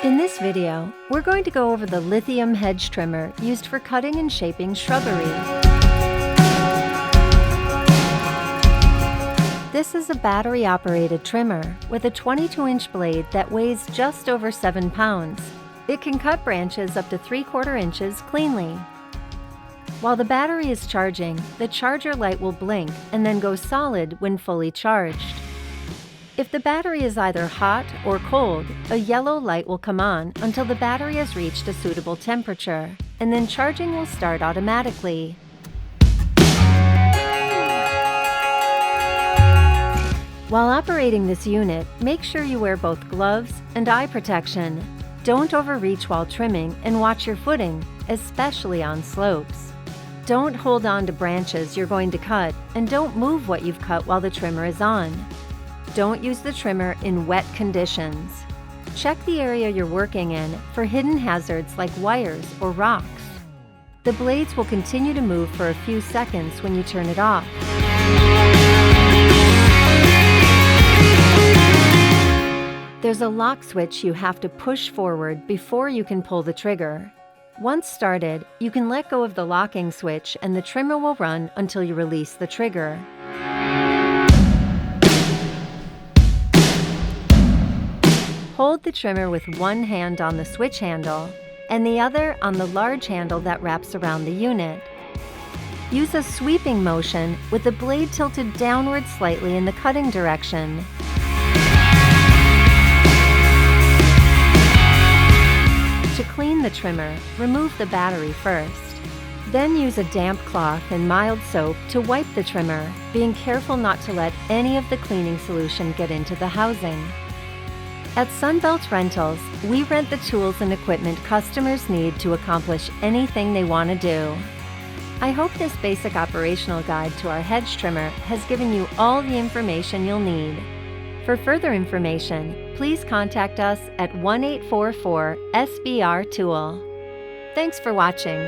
In this video, we're going to go over the Lithium hedge trimmer used for cutting and shaping shrubbery. This is a battery-operated trimmer with a 22-inch blade that weighs just over 7 pounds. It can cut branches up to 3/4 inches cleanly. While the battery is charging, the charger light will blink and then go solid when fully charged. If the battery is either hot or cold, a yellow light will come on until the battery has reached a suitable temperature, and then charging will start automatically. While operating this unit, make sure you wear both gloves and eye protection. Don't overreach while trimming and watch your footing, especially on slopes. Don't hold on to branches you're going to cut, and don't move what you've cut while the trimmer is on. Don't use the trimmer in wet conditions. Check the area you're working in for hidden hazards like wires or rocks. The blades will continue to move for a few seconds when you turn it off. There's a lock switch you have to push forward before you can pull the trigger. Once started, you can let go of the locking switch and the trimmer will run until you release the trigger. Hold the trimmer with one hand on the switch handle and the other on the large handle that wraps around the unit. Use a sweeping motion with the blade tilted downward slightly in the cutting direction. To clean the trimmer, remove the battery first. Then use a damp cloth and mild soap to wipe the trimmer, being careful not to let any of the cleaning solution get into the housing. At Sunbelt Rentals, we rent the tools and equipment customers need to accomplish anything they want to do. I hope this basic operational guide to our hedge trimmer has given you all the information you'll need. For further information, please contact us at 1-844-SBR-TOOL. Thanks for watching.